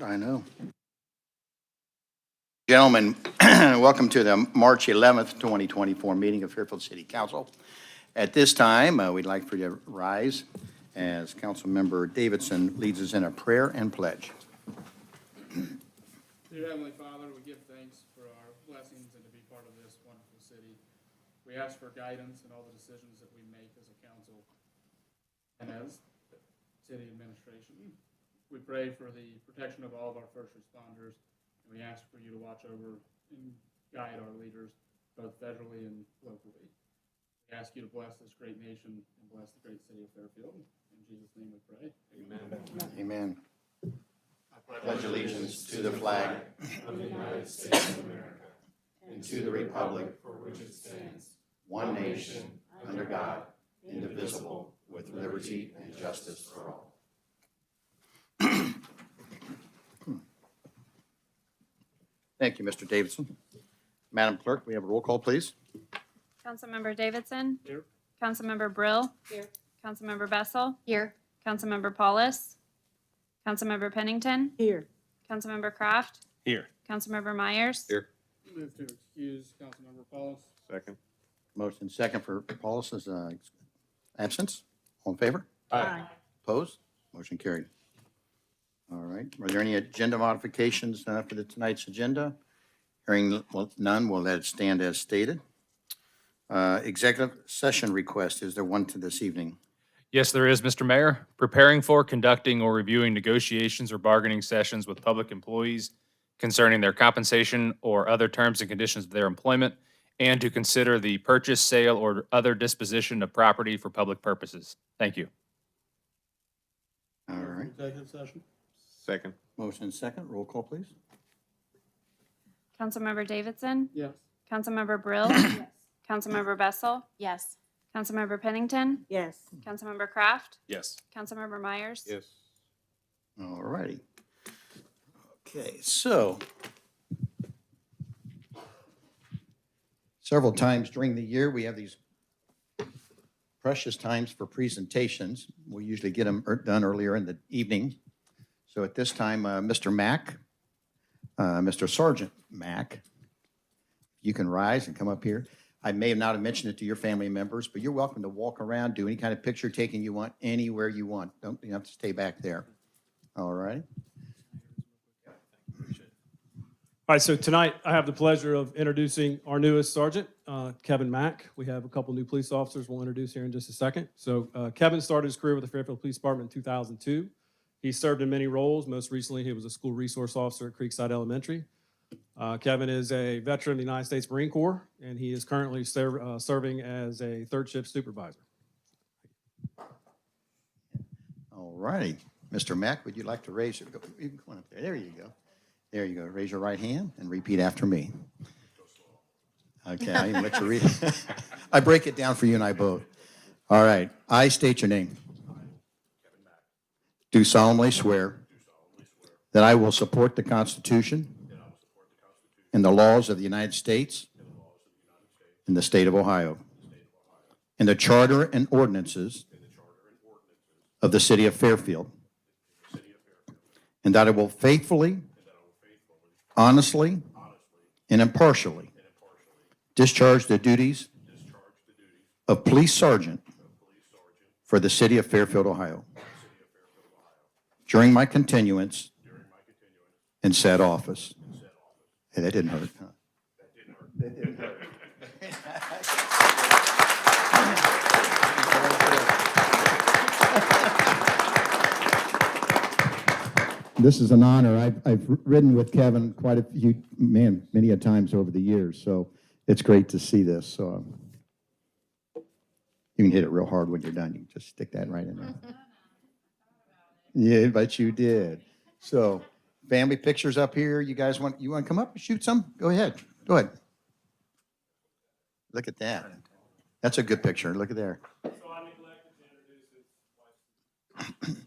I know. Gentlemen, welcome to the March 11th, 2024 meeting of Fairfield City Council. At this time, we'd like for you to rise as Councilmember Davidson leads us in a prayer and pledge. Dear Heavenly Father, we give thanks for our blessings and to be part of this wonderful city. We ask for guidance in all the decisions that we make as a council and as city administration. We pray for the protection of all of our first responders, and we ask for you to watch over and guide our leaders, both federally and locally. We ask you to bless this great nation and bless the great city of Fairfield. In Jesus' name we pray. Amen. Amen. I pledge allegiance to the flag of the United States of America and to the republic for which it stands, one nation, under God, indivisible, with liberty and justice for all. Thank you, Mr. Davidson. Madam Clerk, we have a roll call, please. Councilmember Davidson. Here. Councilmember Brill. Here. Councilmember Bessel. Here. Councilmember Paulus. Councilmember Pennington. Here. Councilmember Kraft. Here. Councilmember Myers. Here. Move to excuse Councilmember Paulus. Second. Motion second for Paulus's absence. All in favor? Aye. Opposed? Motion carried. All right. Are there any agenda modifications for tonight's agenda? Hearing none, we'll let it stand as stated. Executive session request, is there one to this evening? Yes, there is, Mr. Mayor. Preparing for, conducting, or reviewing negotiations or bargaining sessions with public employees concerning their compensation or other terms and conditions of their employment, and to consider the purchase, sale, or other disposition of property for public purposes. Thank you. All right. Executive session. Second. Motion second. Roll call, please. Councilmember Davidson. Yes. Councilmember Brill. Yes. Councilmember Bessel. Yes. Councilmember Pennington. Yes. Councilmember Kraft. Yes. Councilmember Myers. Yes. All righty. Okay, so several times during the year, we have these precious times for presentations. We usually get them done earlier in the evening. So at this time, Mr. Mack, Mr. Sergeant Mack, you can rise and come up here. I may not have mentioned it to your family members, but you're welcome to walk around, do any kind of picture taking you want, anywhere you want. You have to stay back there. All right. All right, so tonight I have the pleasure of introducing our newest sergeant, Kevin Mack. We have a couple new police officers we'll introduce here in just a second. So Kevin started his career with the Fairfield Police Department in 2002. He served in many roles. Most recently, he was a school resource officer at Creekside Elementary. Kevin is a veteran of the United States Marine Corps, and he is currently serving as a third shift supervisor. All righty. Mr. Mack, would you like to raise your, you can come on up there. There you go. There you go. Raise your right hand and repeat after me. Okay, I even let you read. I break it down for you and I both. All right. I state your name. Do solemnly swear that I will support the Constitution and the laws of the United States and the state of Ohio, and the charter and ordinances of the city of Fairfield, and that I will faithfully, honestly, and impartially discharge the duties of police sergeant for the city of Fairfield, Ohio, during my continuance in said office. Hey, that didn't hurt, huh? That didn't hurt. This is an honor. I've ridden with Kevin quite a few, many a times over the years, so it's great to see this. So you can hit it real hard when you're done. You can just stick that right in there. Yeah, but you did. So family pictures up here. You guys want to come up and shoot some? Go ahead. Go ahead. Look at that. That's a good picture. Look at there. So I neglected to introduce his wife.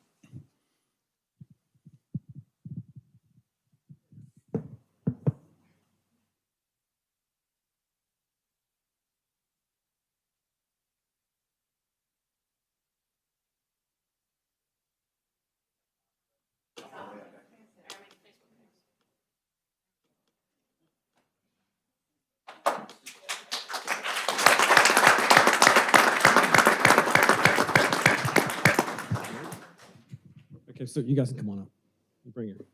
Okay, so you guys can come on up. Bring it.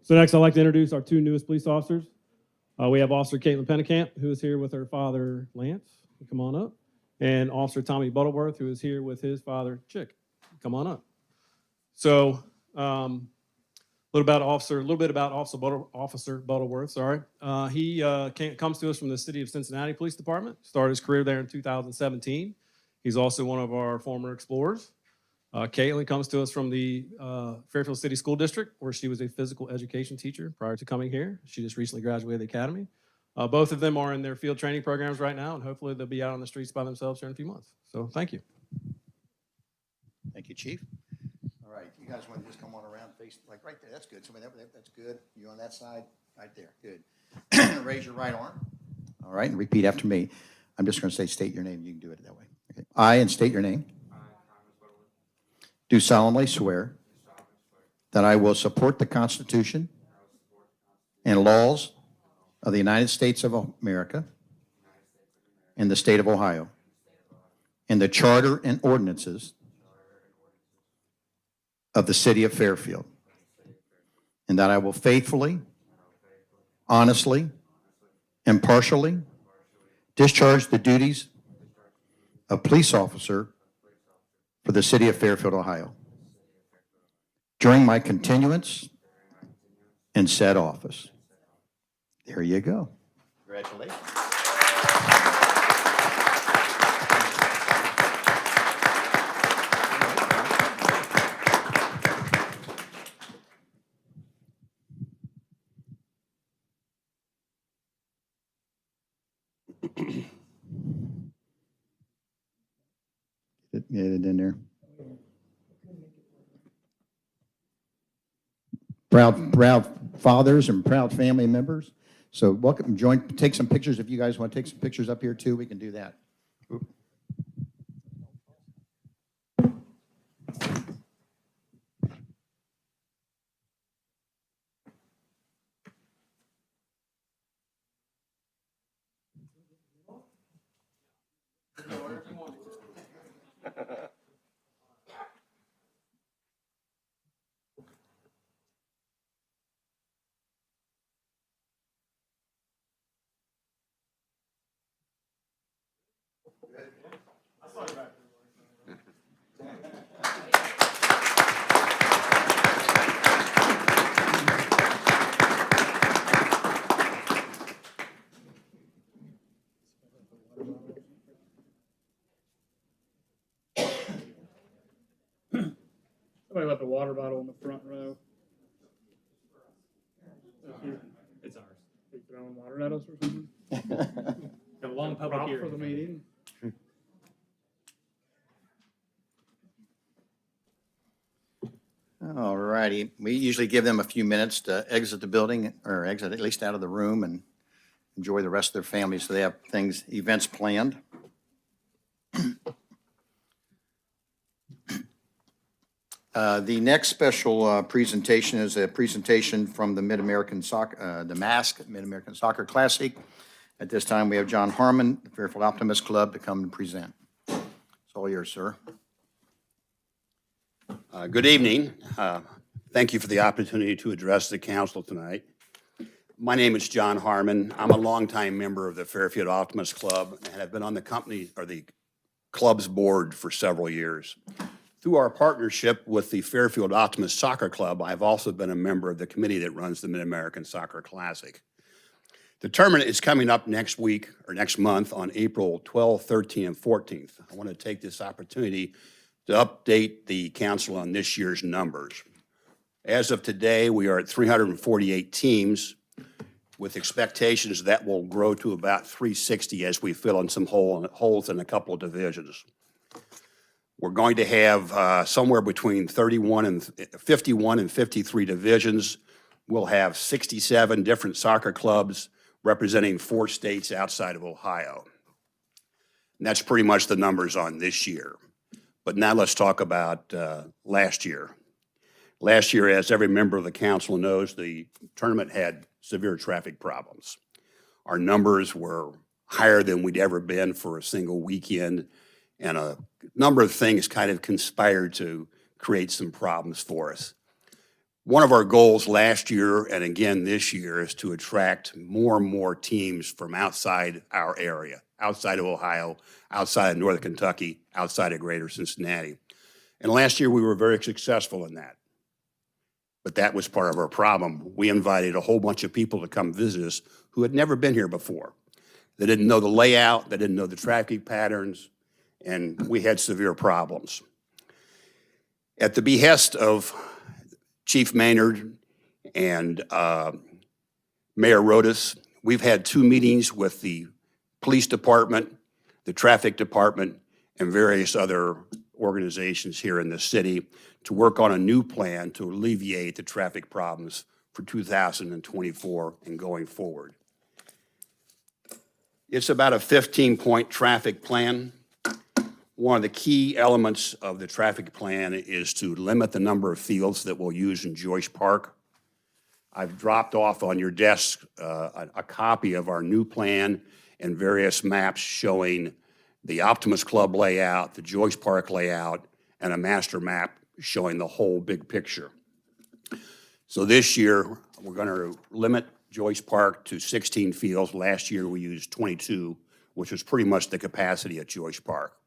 So next, I'd like to introduce our two newest police officers. We have Officer Caitlin Pennicamp, who is here with her father, Lance. Come on up. And Officer Tommy Butterworth, who is here with his father, Chick. Come on up. So, a little bit about Officer Butterworth. Sorry, he comes to us from the City of Cincinnati Police Department. Started his career there in 2017. He's also one of our former explorers. Caitlin comes to us from the Fairfield City School District, where she was a physical education teacher prior to coming here. She just recently graduated the academy. Both of them are in their field training programs right now, and hopefully they'll be out on the streets by themselves here in a few months. So thank you. Thank you, Chief. All right, you guys want to just come on around, face, like right there, that's good. Somebody, that's good. You on that side? Right there, good. Raise your right arm. All right, and repeat after me. I'm just going to say, state your name. You can do it that way. Okay. I, and state your name, do solemnly swear that I will support the Constitution and laws of the United States of America and the state of Ohio, and the charter and ordinances of the city of Fairfield, and that I will faithfully, honestly, impartially discharge the duties of police officer for the city of Fairfield, Ohio, during my continuance in said office. There you go. Congratulations. Get it in there. Proud fathers and proud family members. So welcome, join, take some pictures. If you guys want to take some pictures up here too, we can do that. Oop. Somebody left a water bottle in the front row. It's ours. Are you throwing water at us or something? Have a long public Prop hearing. for the meeting? All righty. We usually give them a few minutes to exit the building, or exit at least out of the room, and enjoy the rest of their family, so they have events planned. The next special presentation is a presentation from the Mid-American Soccer, the MASC, Mid-American Soccer Classic. At this time, we have John Harmon, the Fairfield Optimist Club, to come and present. It's all yours, sir. Good evening. Thank you for the opportunity to address the council tonight. My name is John Harmon. I'm a longtime member of the Fairfield Optimist Club, and I've been on the company or the club's board for several years. Through our partnership with the Fairfield Optimist Soccer Club, I've also been a member of the committee that runs the Mid-American Soccer Classic. The tournament is coming up next week or next month on April 12th, 13th, and 14th. I want to take this opportunity to update the council on this year's numbers. As of today, we are at 348 teams, with expectations that will grow to about 360 as we fill in some holes in a couple of divisions. We're going to have somewhere between 51 and 51 and 53 divisions. We'll have 67 different soccer clubs representing 4 states outside of Ohio. And that's pretty much the numbers on this year. But now let's talk about last year. Last year, as every member of the council knows, the tournament had severe traffic problems. Our numbers were higher than we'd ever been for a single weekend, and a number of things kind of conspired to create some problems for us. One of our goals last year and again this year is to attract more and more teams from outside our area, outside of Ohio, outside of Northern Kentucky, outside of Greater Cincinnati. And last year we were very successful in that. But that was part of our problem. We invited a whole bunch of people to come visit us who had never been here before. They didn't know the layout, they didn't know the traffic patterns, and we had severe problems. At the behest of Chief Maynard and Mayor Rodas, we've had 2 meetings with the police department, the traffic department, and various other organizations here in the city to work on a new plan to alleviate the traffic problems for 2024 and going forward. It's about a 15-point traffic plan. One of the key elements of the traffic plan is to limit the number of fields that we'll use in Joyce Park. I've dropped off on your desk a copy of our new plan and various maps showing the Optimist Club layout, the Joyce Park layout, and a master map showing the whole big picture. So this year, we're going to limit Joyce Park to 16 fields. Last year, we used 22, which was pretty much the capacity at Joyce Park.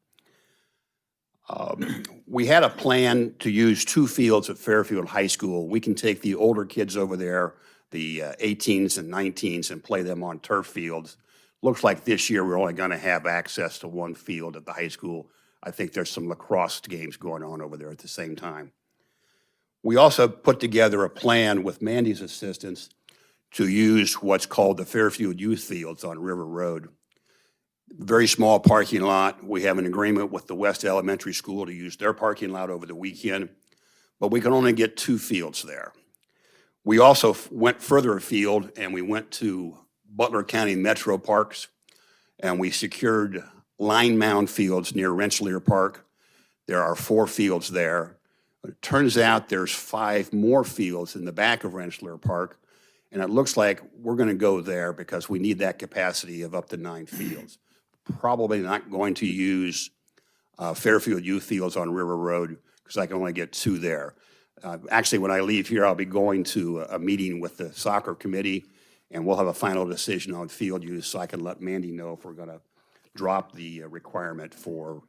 We had a plan to use 2 fields at Fairfield High School. We can take the older kids over there, the 18s and 19s, and play them on turf fields. Looks like this year we're only going to have access to 1 field at the high school. I think there's some lacrosse games going on over there at the same time. We also put together a plan with Mandy's assistance to use what's called the Fairfield Youth Fields on River Road. Very small parking lot. We have an agreement with the West Elementary School to use their parking lot over the weekend, but we can only get 2 fields there. We also went further afield and we went to Butler County Metro Parks and we secured line mound fields near Rensselaer Park. There are 4 fields there. It turns out there's 5 more fields in the back of Rensselaer Park, and it looks like we're going to go there because we need that capacity of up to 9 fields. Probably not going to use Fairfield Youth Fields on River Road because I can only get 2 there. Actually, when I leave here, I'll be going to a meeting with the soccer committee, and we'll have a final decision on field use so I can let Mandy know if we're going to drop the requirement for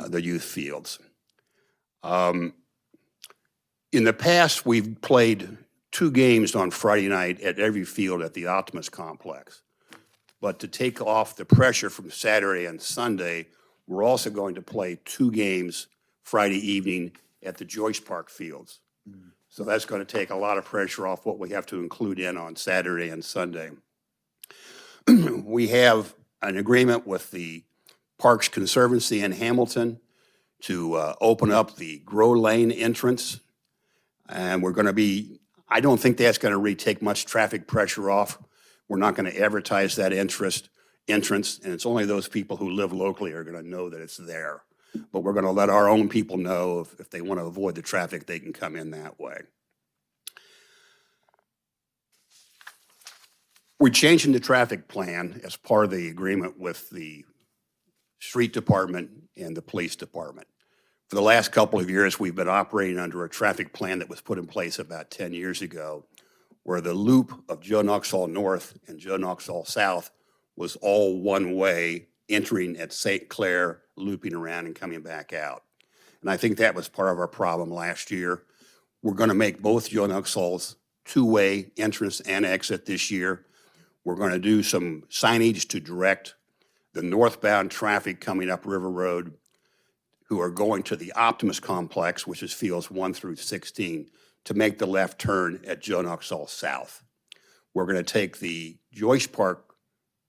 the youth fields. In the past, we've played 2 games on Friday night at every field at the Optimist Complex. But to take off the pressure from Saturday and Sunday, we're also going to play 2 games Friday evening at the Joyce Park fields. So that's going to take a lot of pressure off what we have to include in on Saturday and Sunday. We have an agreement with the Parks Conservancy in Hamilton to open up the Grow Lane entrance. And we're going to be, I don't think that's going to really take much traffic pressure off. We're not going to advertise that entrance, and it's only those people who live locally are going to know that it's there. But we're going to let our own people know if they want to avoid the traffic, they can come in that way. We're changing the traffic plan as part of the agreement with the street department and the police department. For the last couple of years, we've been operating under a traffic plan that was put in place about 10 years ago, where the loop of Joe Nuxall North and Joe Nuxall South was all one way, entering at St. Clair, looping around and coming back out. And I think that was part of our problem last year. We're going to make both Joe Nuxalls 2-way entrance and exit this year. We're going to do some signage to direct the northbound traffic coming up River Road who are going to the Optimist Complex, which is fields 1 through 16, to make the left turn at Joe Nuxall South. We're going to take the Joyce Park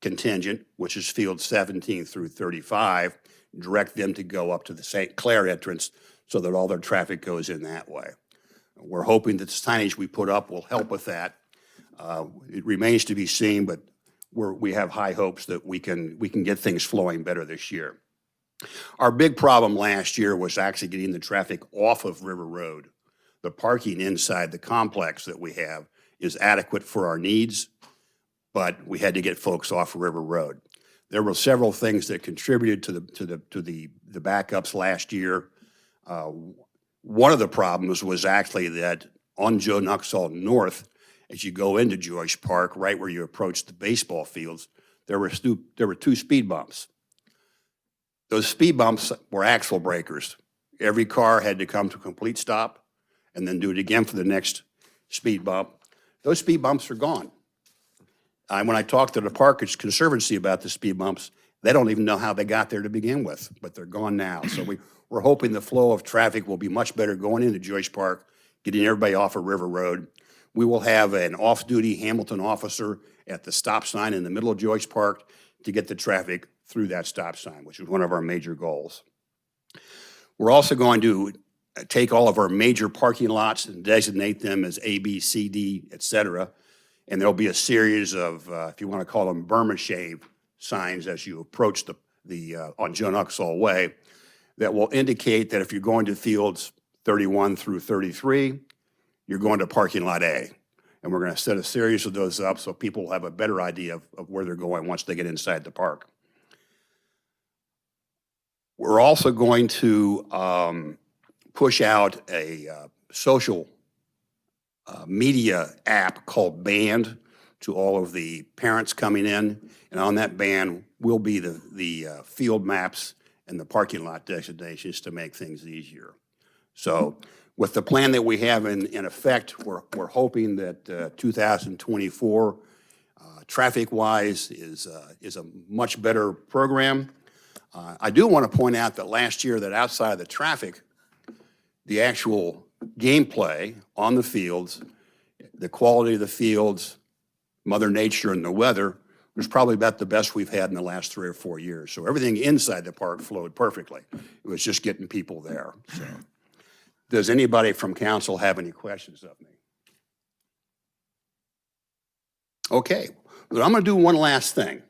contingent, which is fields 17 through 35, direct them to go up to the St. Clair entrance so that all their traffic goes in that way. We're hoping that the signage we put up will help with that. It remains to be seen, but we have high hopes that we can get things flowing better this year. Our big problem last year was actually getting the traffic off of River Road. The parking inside the complex that we have is adequate for our needs, but we had to get folks off River Road. There were several things that contributed to the backups last year. One of the problems was actually that on Joe Nuxall North, as you go into Joyce Park, right where you approach the baseball fields, there were two speed bumps. Those speed bumps were axle breakers. Every car had to come to a complete stop and then do it again for the next speed bump. Those speed bumps are gone. When I talked to the Park Conservancy about the speed bumps, they don't even know how they got there to begin with, but they're gone now. So we're hoping the flow of traffic will be much better going into Joyce Park, getting everybody off of River Road. We will have an off-duty Hamilton officer at the stop sign in the middle of Joyce Park to get the traffic through that stop sign, which is one of our major goals. We're also going to take all of our major parking lots and designate them as A, B, C, D, et cetera. And there'll be a series of, if you want to call them Burma shave signs as you approach on Joe Nuxall Way that will indicate that if you're going to fields 31 through 33, you're going to parking lot A. And we're going to set a series of those up so people will have a better idea of where they're going once they get inside the park. We're also going to push out a social media app called Band to all of the parents coming in. And on that band will be the field maps and the parking lot designations to make things easier. So with the plan that we have in effect, we're hoping that 2024, traffic-wise, is a much better program. I do want to point out that last year that outside of the traffic, the actual gameplay on the fields, the quality of the fields, Mother Nature and the weather was probably about the best we've had in the last 3 or 4 years. So everything inside the park flowed perfectly. It was just getting people there. So, does anybody from council have any questions of me? Okay, but I'm going to do one last thing.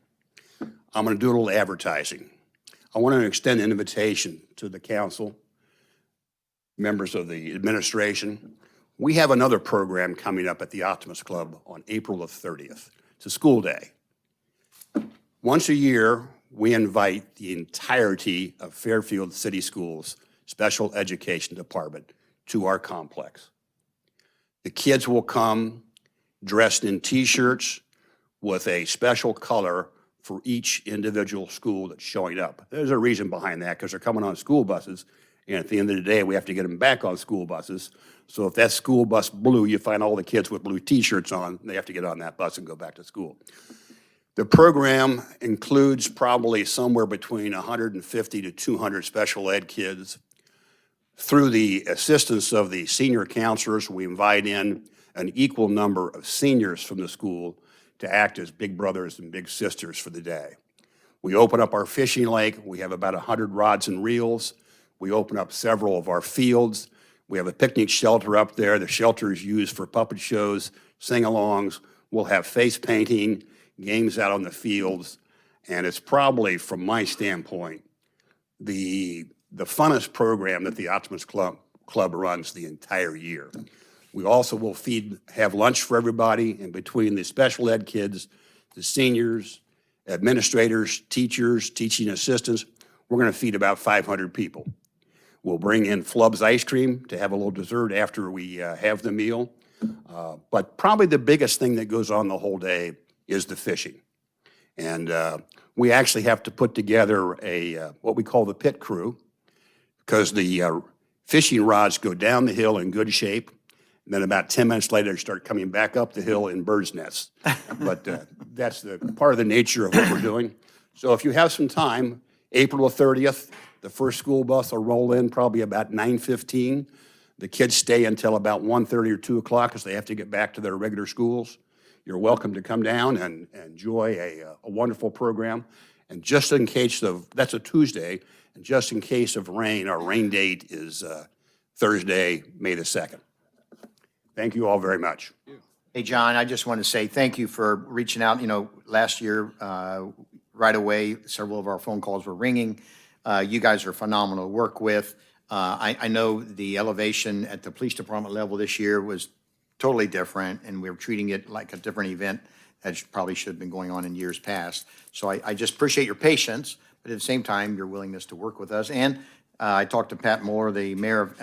I'm going to do a little advertising. I want to extend an invitation to the council, members of the administration. We have another program coming up at the Optimist Club on April the 30th. It's a school day. Once a year, we invite the entirety of Fairfield City Schools Special Education Department to our complex. The kids will come dressed in T-shirts with a special color for each individual school that's showing up. There's a reason behind that, because they're coming on school buses, and at the end of the day, we have to get them back on school buses. So if that school bus blue, you find all the kids with blue T-shirts on, they have to get on that bus and go back to school. The program includes probably somewhere between 150 to 200 special ed kids. Through the assistance of the senior counselors, we invite in an equal number of seniors from the school to act as big brothers and big sisters for the day. We open up our fishing lake. We have about 100 rods and reels. We open up several of our fields. We have a picnic shelter up there. The shelter is used for puppet shows, sing-alongs. We'll have face painting, games out on the fields, and it's probably, from my standpoint, the funnest program that the Optimist Club runs the entire year. We also will have lunch for everybody, and between the special ed kids, the seniors, administrators, teachers, teaching assistants, we're going to feed about 500 people. We'll bring in Flub's ice cream to have a little dessert after we have the meal. But probably the biggest thing that goes on the whole day is the fishing. And we actually have to put together what we call the pit crew, because the fishing rods go down the hill in good shape. And then about 10 minutes later, they start coming back up the hill in birds' nests. But that's the part of the nature of what we're doing. So if you have some time, April 30th, the first school bus will roll in probably about 9:15. The kids stay until about 1:30 or 2 o'clock because they have to get back to their regular schools. You're welcome to come down and enjoy a wonderful program. And just in case that's a Tuesday, and just in case of rain, our rain date is Thursday, May the 2nd. Thank you all very much. Hey, John, I just want to say thank you for reaching out. You know, last year, right away, several of our phone calls were ringing. You guys are phenomenal to work with. I know the elevation at the police department level this year was totally different, and we were treating it like a different event that probably should have been going on in years past. So I just appreciate your patience, but at the same time, your willingness to work with us. And I talked to Pat Moore, the mayor of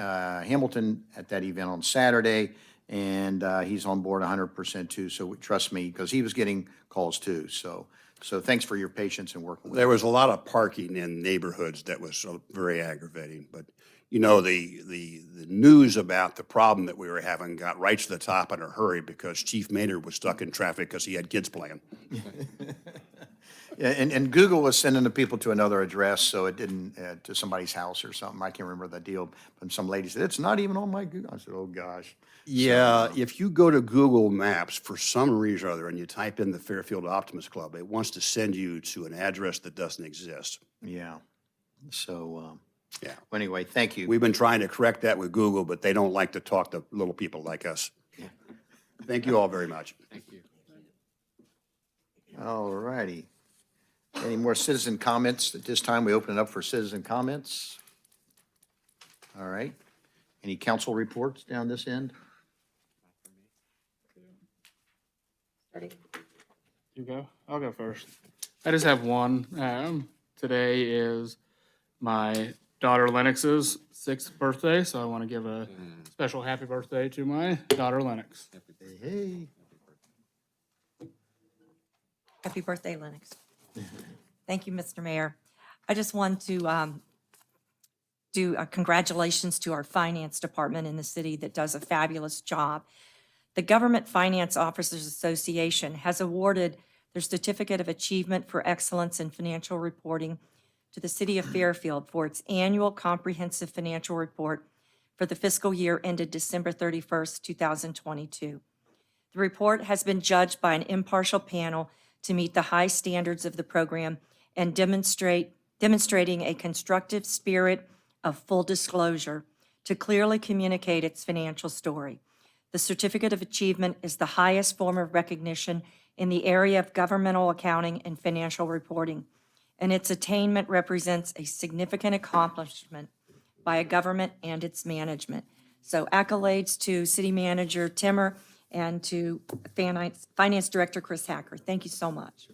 Hamilton, at that event on Saturday, And he's on board 100% too, so trust me, because he was getting calls too. So thanks for your patience and working with There us. was a lot of parking in neighborhoods that was very aggravating, but, you know, the news about the problem that we were having got right to the top in a hurry because Chief Maynard was stuck in traffic because he had kids playing. Yeah, and Google was sending the people to another address, so it didn't, to somebody's house or something. I can't remember the deal. But some lady said, it's not even on my Google. I said, oh, gosh. Yeah, if you go to Google Maps for some reason or other and you type in the Fairfield Optimist Club, it wants to send you to an address that doesn't exist. Yeah. So, Yeah. well, anyway, thank you. We've been trying to correct that with Google, but they don't like to talk to little people like us. Thank you all very much. Thank you. All righty. Any more citizen comments? At this time, we open it up for citizen comments. All right. Any council reports down this end? You go? I'll go first. I just have one. Today is my daughter Lennox's 6th birthday, so I want to give a special happy birthday to my daughter Lennox. Hey. Happy birthday, Lennox. Thank you, Mr. Mayor. I just want to do congratulations to our finance department in the city that does a fabulous job. The Government Finance Officers Association has awarded their Certificate of Achievement for Excellence in Financial Reporting to the City of Fairfield for its annual comprehensive financial report for the fiscal year ended December 31st, 2022. The report has been judged by an impartial panel to meet the high standards of the program and demonstrating a constructive spirit of full disclosure to clearly communicate its financial story. The Certificate of Achievement is the highest form of recognition in the area of governmental accounting and financial reporting, and its attainment represents a significant accomplishment by a government and its management. So accolades to City Manager Timmer and to Finance Director Chris Hacker. Thank you so much.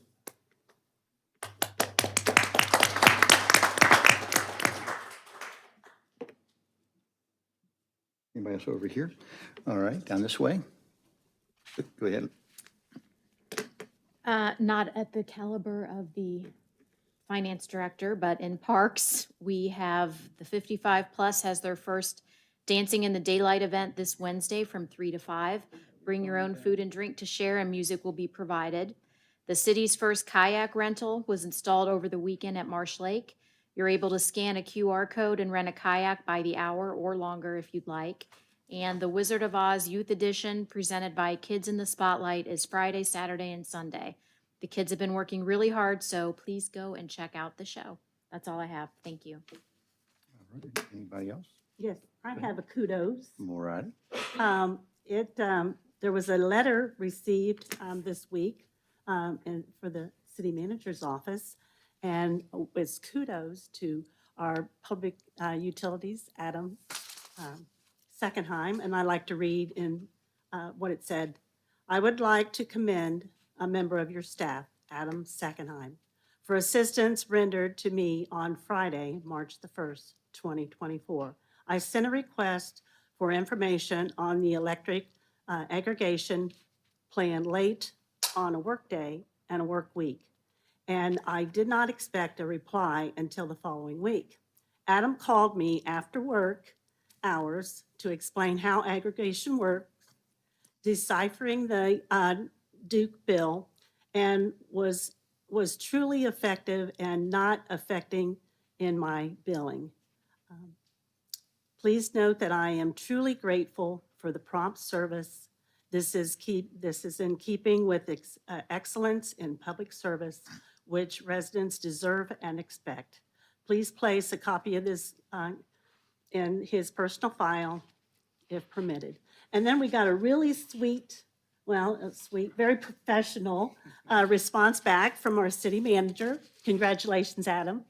Anybody else over here? All right, down this way. Go ahead. Not at the caliber of the finance director, but in parks, we have the 55 plus has their first Dancing in the Daylight event this Wednesday from 3 to 5. Bring your own food and drink to share, and music will be provided. The city's first kayak rental was installed over the weekend at Marsh Lake. You're able to scan a QR code and rent a kayak by the hour or longer if you'd like. And the Wizard of Oz Youth Edition, presented by Kids in the Spotlight, is Friday, Saturday, and Sunday. The kids have been working really hard, so please go and check out the show. That's all I have. Thank you. All right, anybody else? Yes, I have a kudos. All right. There was a letter received this week and for the city manager's office, and it's kudos to our public utilities, Adam Seckenheim, and I like to read in what it said. I would like to commend a member of your staff, Adam Seckenheim, for assistance rendered to me on Friday, March the 1st, 2024. I sent a request for information on the electric aggregation plan late on a workday and a work week, and I did not expect a reply until the following week. Adam called me after work hours to explain how aggregation works, deciphering the Duke bill, and was truly effective and not affecting in my billing. Please note that I am truly grateful for the prompt service. This is in keeping with excellence in public service, which residents deserve and expect. Please place a copy of this in his personal file if permitted. And then we got a really sweet, very professional response back from our city manager. Congratulations, Adam.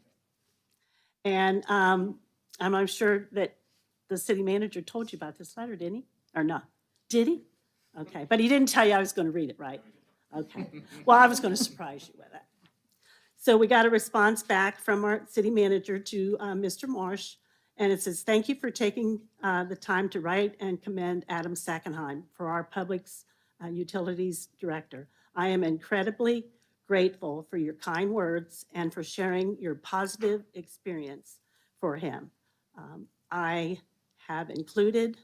And I'm sure that the city manager told you about this letter, didn't he? Or no? Did he? Okay, but he didn't tell you I was going to read it, right? Okay. Well, I was going to surprise you with it. So we got a response back from our city manager to Mr. Marsh, And it says, "Thank you for taking the time to write and commend Adam Sackenheim for our Public Utilities Director. I am incredibly grateful for your kind words and for sharing your positive experience for him." I have included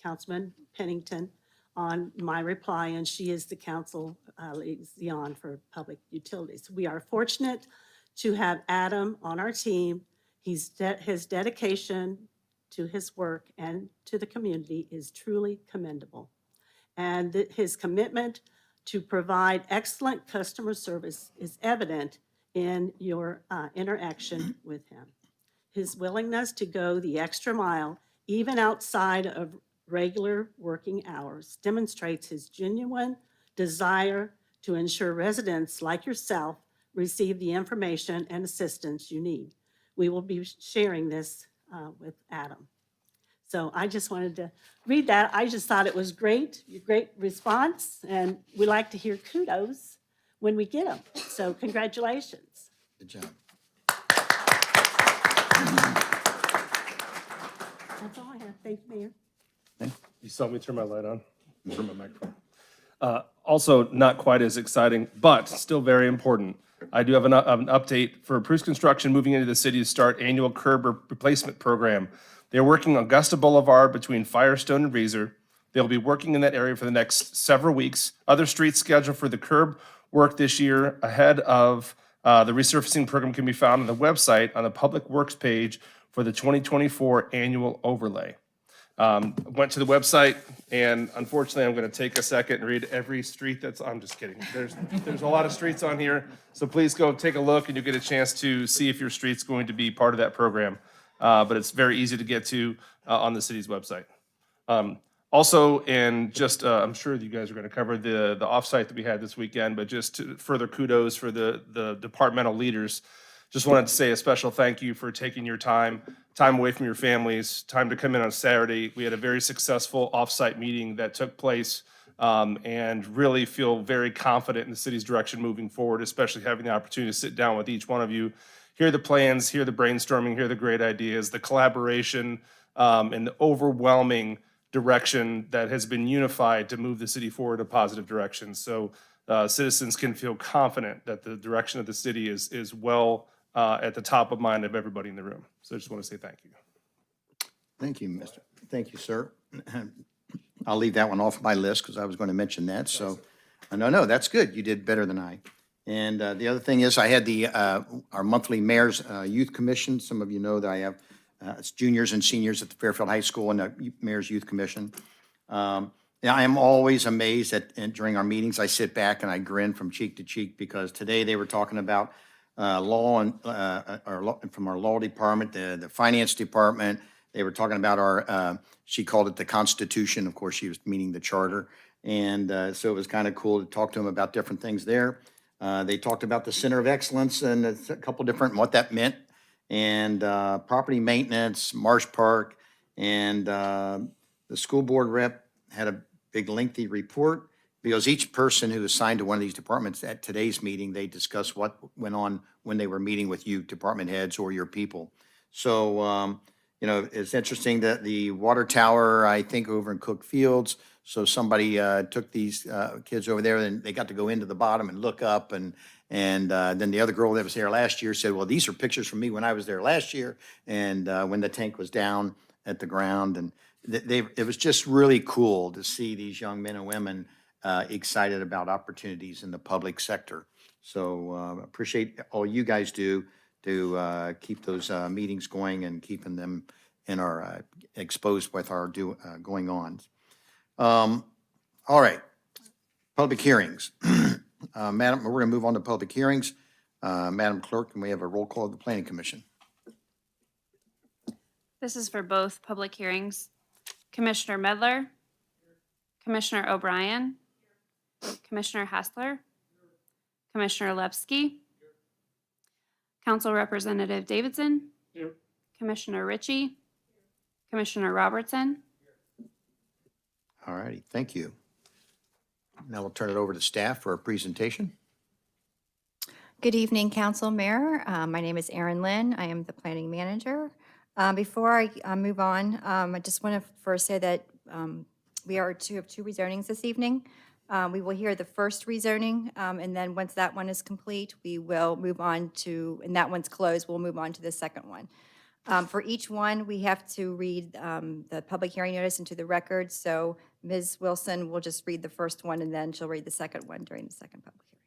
Councilman Pennington on my reply, and she is the council liaison for public utilities. We are fortunate to have Adam on our team. His dedication to his work and to the community is truly commendable. And his commitment to provide excellent customer service is evident in your interaction with him. His willingness to go the extra mile, even outside of regular working hours, demonstrates his genuine desire to ensure residents like yourself receive the information and assistance you need. We will be sharing this with Adam. So I just wanted to read that. I just thought it was great, your great response, and we like to hear kudos when we get them. So congratulations. Good job. That's all I have. Thank you, Mayor. You saw me turn my light on, turn my microphone. Also, not quite as exciting, but still very important. I do have an update for Bruce Construction moving into the city to start annual curb replacement program. They're working on Augusta Boulevard between Firestone and Reeser. They'll be working in that area for the next several weeks. Other streets scheduled for the curb work this year ahead of the resurfacing program can be found on the website on the Public Works page for the 2024 annual overlay. Went to the website, and unfortunately, I'm going to take a second and read every street that's, I'm just kidding. There's a lot of streets on here, so please go take a look, and you'll get a chance to see if your street's going to be part of that program. But it's very easy to get to on the city's website. Also, and just, I'm sure you guys are going to cover the offsite that we had this weekend, but just further kudos for the departmental leaders. Just wanted to say a special thank you for taking your time away from your families, time to come in on Saturday. We had a very successful offsite meeting that took place, and really feel very confident in the city's direction moving forward, especially having the opportunity to sit down with each one of you, hear the plans, hear the brainstorming, hear the great ideas, the collaboration, and the overwhelming direction that has been unified to move the city forward in a positive direction. So citizens can feel confident that the direction of the city is well at the top of mind of everybody in the room. So I just want to say thank you. Thank you, Thank you, sir. I'll leave that one off my list because I was going to mention that. So, no, that's good. You did better than I. And the other thing is I had our monthly Mayor's Youth Commission. Some of you know that I have it's juniors and seniors at the Fairfield High School and the Mayor's Youth Commission. I am always amazed and during our meetings, I sit back and I grin from cheek to cheek because today they were talking about law and from our law department, the finance department. They were talking about our, she called it the Constitution. Of course, she was meaning the charter. And so it was kind of cool to talk to them about different things there. They talked about the Center of Excellence and a couple different, what that meant. And property maintenance, Marsh Park, and the school board rep had a big lengthy report because each person who is assigned to one of these departments at today's meeting, they discuss what went on when they were meeting with you, department heads or your people. So, it's interesting that the water tower, I think over in Cook Fields, so somebody took these kids over there and they got to go into the bottom and look up and then the other girl that was there last year said, well, these are pictures from me when I was there last year and when the tank was down at the ground. And it was just really cool to see these young men and women excited about opportunities in the public sector. So appreciate all you guys do to keep those meetings going and keeping them in our exposed with our going on. All right, public hearings. Madam, we're going to move on to public hearings. Madam Clerk, can we have a roll call of the Planning Commission? This is for both public hearings. Commissioner Medler, Commissioner O'Brien, Commissioner Hassler, Commissioner Lepsky, Council Representative Davidson, Here. Commissioner Ritchie, Commissioner Robertson. All righty, thank you. Now we'll turn it over to staff for a presentation. Good evening, Council, Mayor. My name is Erin Lynn. I am the Planning Manager. Before I move on, I just want to first say that we are to have two rezonings this evening. We will hear the first rezoning, and then once that one is complete, we will move on to, and that one's closed, we'll move on to the second one. For each one, we have to read the public hearing notice into the record, so Ms. Wilson will just read the first one, and then she'll read the second one during the second public hearing.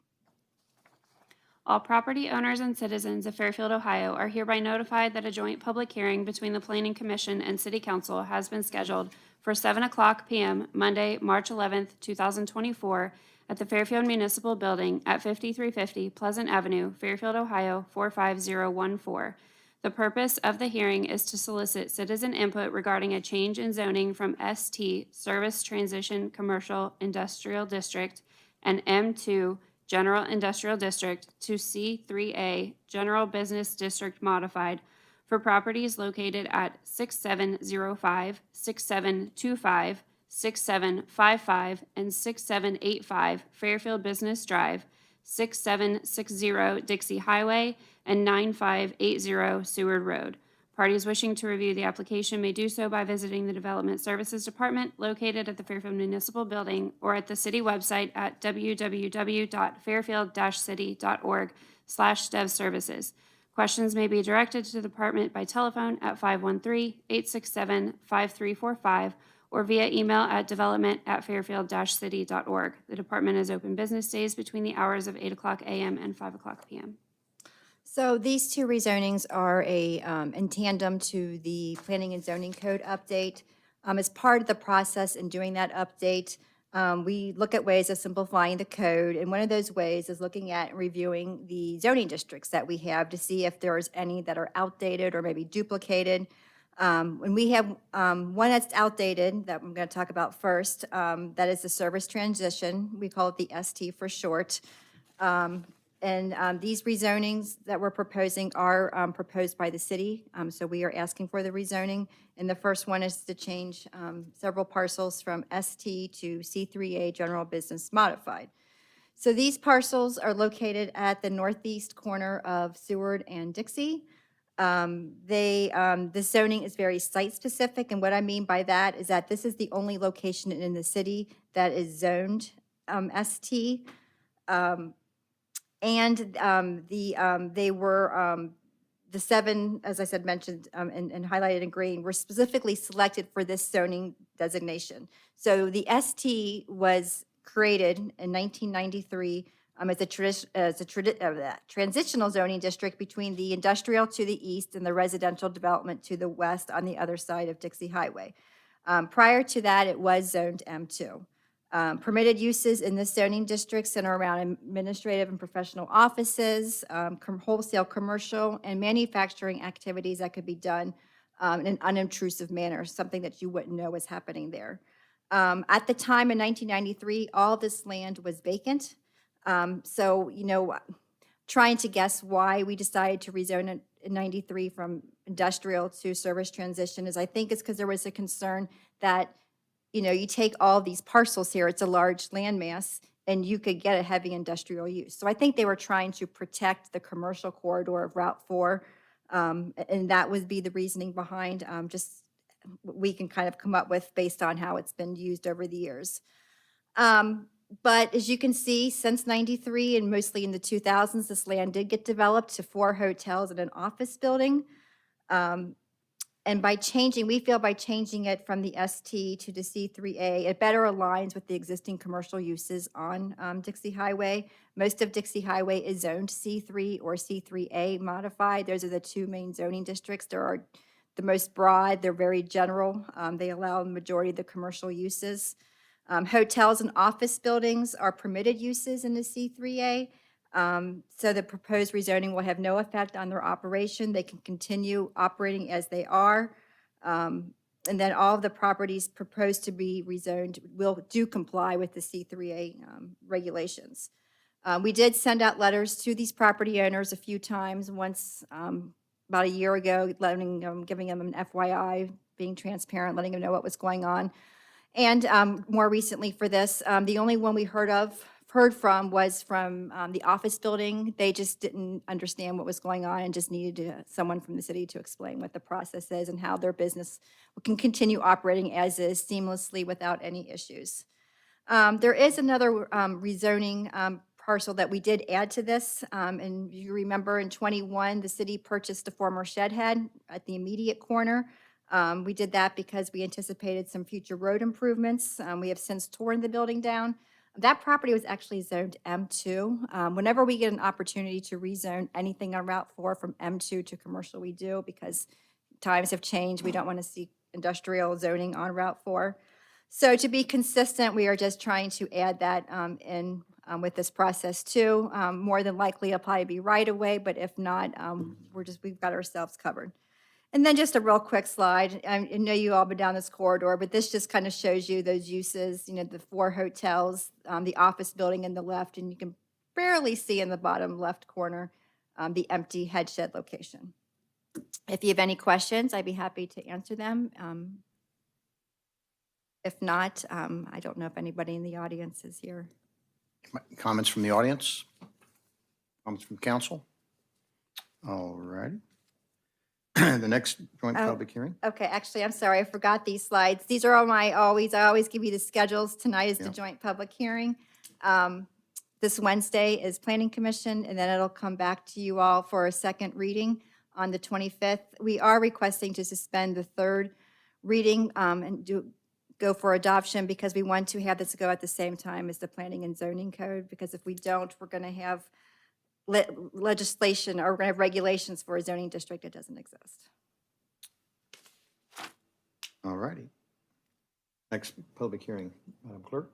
All property owners and citizens of Fairfield, Ohio are hereby notified that a joint public hearing between the Planning Commission and City Council has been scheduled for 7:00 p.m. Monday, March 11th, 2024, at the Fairfield Municipal Building at 5350 Pleasant Avenue, Fairfield, Ohio 45014. The purpose of the hearing is to solicit citizen input regarding a change in zoning from ST, Service Transition Commercial Industrial District, and M2, General Industrial District, to C3A, General Business District Modified, for properties located at 6705, 6725, 6755, and 6785 Fairfield Business Drive, 6760 Dixie Highway, and 9580 Seward Road. Parties wishing to review the application may do so by visiting the Development Services Department located at the Fairfield Municipal Building or at the city website at www.fairfield-city.org/devservices. Questions may be directed to the department by telephone at 513-867-5345 or via email at development@fairfield-city.org. The department is open business days between the hours of 8:00 a.m. and 5:00 p.m. So these two rezonings are in tandem to the Planning and Zoning Code update. As part of the process in doing that update, we look at ways of simplifying the code, and one of those ways is looking at and reviewing the zoning districts that we have to see if there's any that are outdated or maybe duplicated. When we have one that's outdated, that I'm going to talk about first, that is the service transition. We call it the ST for short. And these rezonings that we're proposing are proposed by the city, so we are asking for the rezoning. And the first one is to change several parcels from ST to C3A General Business Modified. So these parcels are located at the northeast corner of Seward and Dixie. The zoning is very site-specific, and what I mean by that is that this is the only location in the city that is zoned ST. They were, the seven, as I said, mentioned and highlighted in green, were specifically selected for this zoning designation. So the ST was created in 1993 as a transitional zoning district between the industrial to the east and the residential development to the west on the other side of Dixie Highway. Prior to that, it was zoned M2. Permitted uses in this zoning district center around administrative and professional offices, wholesale commercial, and manufacturing activities that could be done in an unobtrusive manner, something that you wouldn't know was happening there. At the time in 1993, all this land was vacant. So, trying to guess why we decided to rezone it in 93 from industrial to service transition is I think it's because there was a concern that you take all these parcels here, it's a large landmass, and you could get a heavy industrial use. So I think they were trying to protect the commercial corridor of Route 4, and that would be the reasoning behind just we can kind of come up with based on how it's been used over the years. But as you can see, since 93 and mostly in the 2000s, this land did get developed to 4 hotels and an office building. And we feel by changing it from the ST to the C3A, it better aligns with the existing commercial uses on Dixie Highway. Most of Dixie Highway is zoned C3 or C3A modified. Those are the two main zoning districts. They are the most broad. They're very general. They allow the majority of the commercial uses. Hotels and office buildings are permitted uses in the C3A. So the proposed rezoning will have no effect on their operation. They can continue operating as they are. And then all of the properties proposed to be rezoned do comply with the C3A regulations. We did send out letters to these property owners a few times, once about a year ago, giving them an FYI, being transparent, letting them know what was going on. And more recently for this, the only one we heard heard from was from the office building. They just didn't understand what was going on and just needed someone from the city to explain what the process is and how their business can continue operating as is seamlessly without any issues. There is another rezoning parcel that we did add to this. And you remember in '21, the city purchased a former shed head at the immediate corner. We did that because we anticipated some future road improvements. We have since torn the building down. That property was actually zoned M2. Whenever we get an opportunity to rezone anything on Route 4 from M2 to commercial, we do, because times have changed. We don't want to see industrial zoning on Route 4. So to be consistent, we are just trying to add that in with this process too. More than likely, it'll probably be right away, but if not, we've got ourselves covered. And then just a real quick slide. I know you all been down this corridor, but this just kind of shows you those uses, the 4 hotels, the office building in the left, and you can barely see in the bottom left corner the empty head shed location. If you have any questions, I'd be happy to answer them. If not, I don't know if anybody in the audience is here. Comments from the audience? Comments from council? All righty. The next joint public hearing? Okay, actually, I'm sorry, I forgot these slides. These are all I always give you the schedules. Tonight is the joint public hearing. This Wednesday is Planning Commission, and then it'll come back to you all for a second reading on the 25th. We are requesting to suspend the third reading and go for adoption because we want to have this go at the same time as the Planning and Zoning Code, because if we don't, we're going to have legislation or we're going to have regulations for a zoning district that doesn't exist. All righty. Next public hearing, Madam Clerk.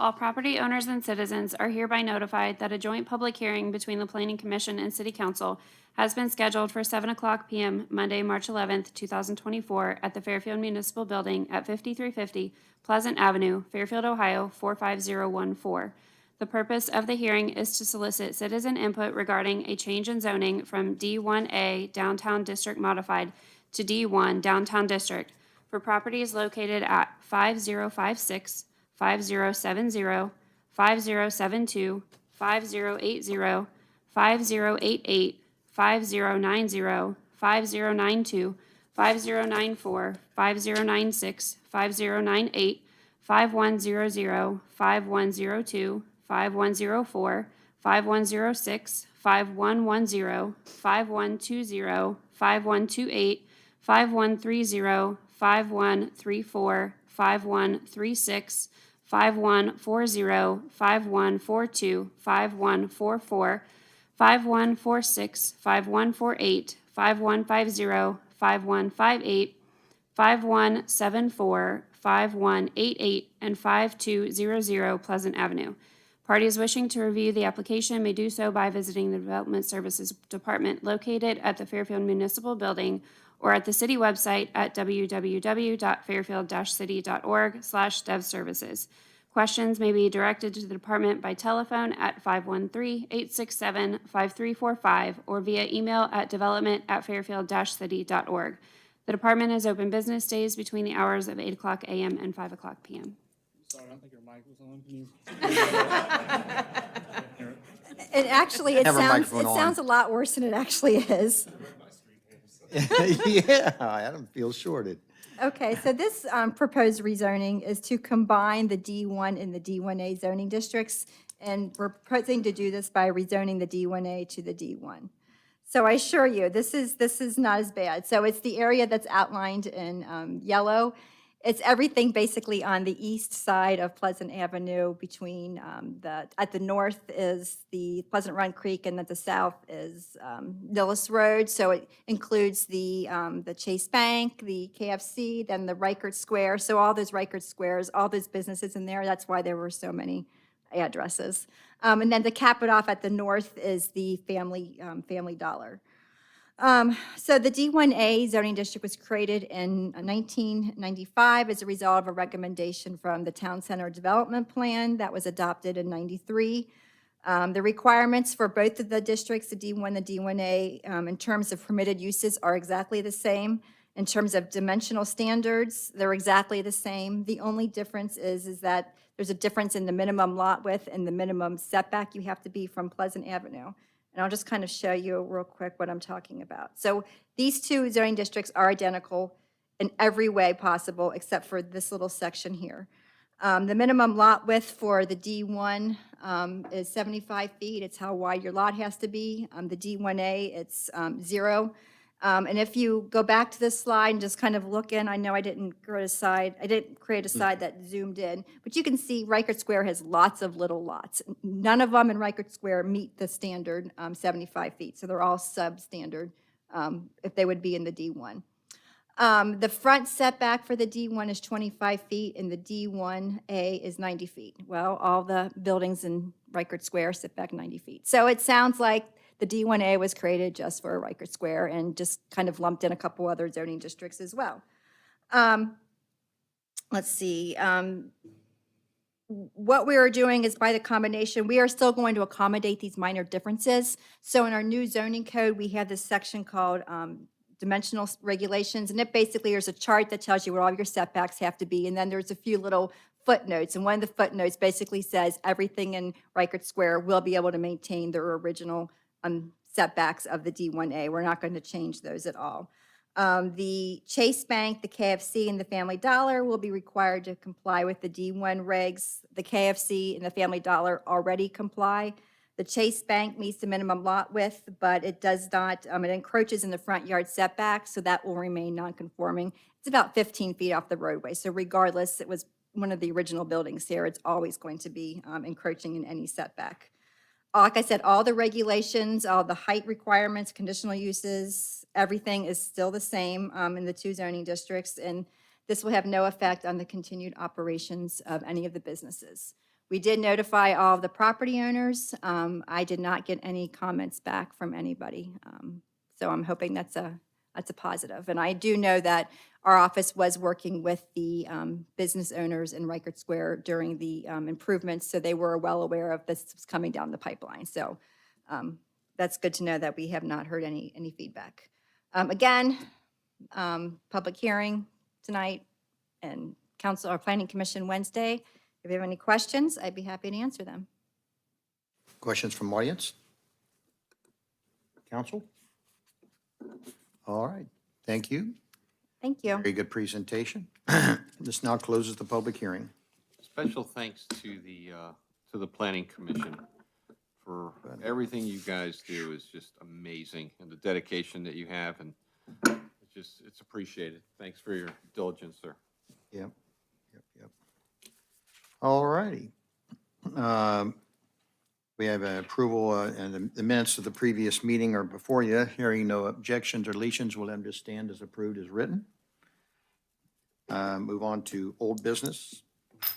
All property owners and citizens are hereby notified that a joint public hearing between the Planning Commission and City Council has been scheduled for 7:00 p.m. Monday, March 11th, 2024, at the Fairfield Municipal Building at 5350 Pleasant Avenue, Fairfield, Ohio, 45014. The purpose of the hearing is to solicit citizen input regarding a change in zoning from D1A Downtown District Modified to D1 Downtown District for properties located at 5056, 5070, 5072, 5080, 5088, 5090, 5092, 5094, 5096, 5098, 5100, 5102, 5104, 5106, 5110, 5120, 5128, 5130, 5134, 5136, 5140, 5142, 5144, 5146, 5148, 5150, 5158, 5174, 5188, and 5200 Pleasant Avenue. Parties wishing to review the application may do so by visiting the Development Services Department located at the Fairfield Municipal Building or at the city website at www.fairfield-city.org/devservices. Questions may be directed to the department by telephone at 513-867-5345 or via email at development@fairfield-city.org. The department is open business days between the hours of 8:00 a.m. and 5:00 p.m. Sorry, I don't think your mic was on. Can you? And actually, it Have her sounds microphone on. a lot worse than it actually is. Yeah, Adam feels shorted. Okay, so this proposed rezoning is to combine the D1 and the D1A zoning districts, and we're proposing to do this by rezoning the D1A to the D1. So I assure you, this is not as bad. So it's the area that's outlined in yellow. It's everything basically on the east side of Pleasant Avenue between at the north is the Pleasant Run Creek and at the south is Nillis Road. So it includes the Chase Bank, the KFC, then the Reichert Square. So all those Reichert Squares, all those businesses in there, that's why there were so many addresses. And then to cap it off at the north is the Family Dollar. So the D1A zoning district was created in 1995 as a result of a recommendation from the Town Center Development Plan that was adopted in 93. The requirements for both of the districts, the D1 and the D1A, in terms of permitted uses are exactly the same. In terms of dimensional standards, they're exactly the same. The only difference is that there's a difference in the minimum lot width and the minimum setback you have to be from Pleasant Avenue. And I'll just kind of show you real quick what I'm talking about. So these two zoning districts are identical in every way possible, except for this little section here. The minimum lot width for the D1 is 75 feet. It's how wide your lot has to be. The D1A, it's 0. And if you go back to this slide and just kind of look in, I know I didn't create a side that zoomed in, but you can see Reichert Square has lots of little lots. None of them in Reichert Square meet the standard 75 feet, so they're all substandard if they would be in the D1. The front setback for the D1 is 25 feet and the D1A is 90 feet. Well, all the buildings in Reichert Square sit back 90 feet. So it sounds like the D1A was created just for Reichert Square and just kind of lumped in a couple other zoning districts as well. Let's see. What we are doing is by the combination, we are still going to accommodate these minor differences. So in our new zoning code, we have this section called dimensional regulations, and it basically, there's a chart that tells you where all your setbacks have to be, and then there's a few little footnotes, and one of the footnotes basically says everything in Reichert Square will be able to maintain their original setbacks of the D1A. We're not going to change those at all. The Chase Bank, the KFC, and the Family Dollar will be required to comply with the D1 regs. The KFC and the Family Dollar already comply. The Chase Bank meets the minimum lot width, but it does not, it encroaches in the front yard setback, so that will remain non-conforming. It's about 15 feet off the roadway, so regardless, it was one of the original buildings here, it's always going to be encroaching in any setback. Like I said, all the regulations, all the height requirements, conditional uses, everything is still the same in the two zoning districts, and this will have no effect on the continued operations of any of the businesses. We did notify all of the property owners. I did not get any comments back from anybody. So I'm hoping that's a positive. And I do know that our office was working with the business owners in Reichert Square during the improvements, so they were well aware of this was coming down the pipeline. So that's good to know that we have not heard any feedback. Again, public hearing tonight and council or planning commission Wednesday. If you have any questions, I'd be happy to answer them. Questions from audience? Council? All right, thank you. Thank you. Very good presentation. This now closes the public hearing. Special thanks to the Planning Commission for everything you guys do is just amazing, and the dedication that you have, and it's appreciated. Thanks for your diligence, sir. Yep. All righty. We have approval and the minutes of the previous meeting are before you. Hearing no objections or deletions, we'll let them just stand as approved as written. Move on to old business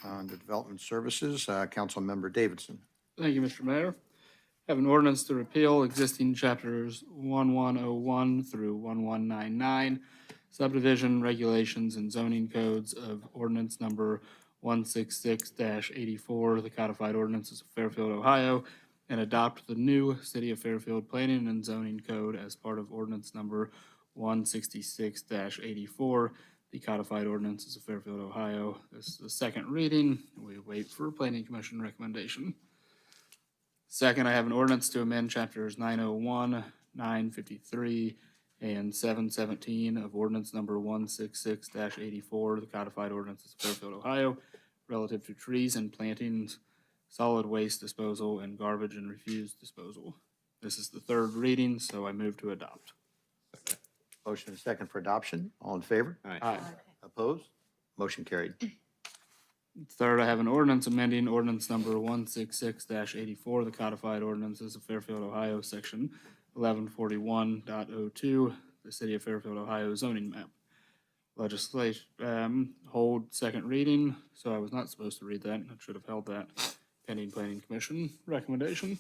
on the development services. Councilmember Davidson. Thank you, Mr. Mayor. I have an ordinance to repeal existing chapters 1101 through 1199, subdivision regulations and zoning codes of ordinance number 166-84, the codified ordinances of Fairfield, Ohio, and adopt the new City of Fairfield Planning and Zoning Code as part of ordinance number 166-84, the codified ordinances of Fairfield, Ohio. This is the second reading. We wait for Planning Commission recommendation. Second, I have an ordinance to amend chapters 901, 953, and 717 of ordinance number 166-84, the codified ordinances of Fairfield, Ohio, relative to trees and plantings, solid waste disposal, and garbage and refuse disposal. This is the third reading, so I move to adopt. Motion and second for adoption. All in favor? Aye. Opposed? Motion carried. Third, I have an ordinance amending ordinance number 166-84, the codified ordinances of Fairfield, Ohio, section 1141.02, the City of Fairfield, Ohio zoning map. Legislation, hold second reading, so I was not supposed to read that. I should have held that pending Planning Commission recommendation.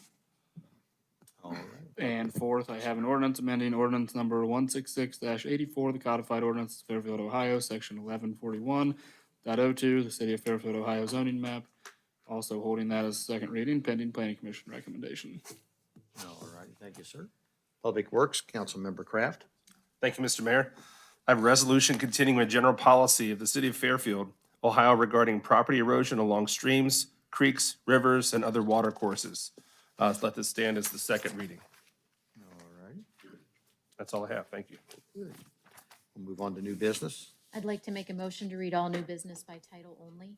All right. And fourth, I have an ordinance amending ordinance number 166-84, the codified ordinances of Fairfield, Ohio, section 1141.02, the City of Fairfield, Ohio zoning map. Also holding that as second reading pending Planning Commission recommendation. All right, thank you, sir. Public Works, Councilmember Kraft. Thank you, Mr. Mayor. I have a resolution continuing with general policy of the city of Fairfield, Ohio regarding property erosion along streams, creeks, rivers, and other water courses. Let this stand as the second reading. All right. That's all I have. Thank you. We'll move on to new business. I'd like to make a motion to read all new business by title only.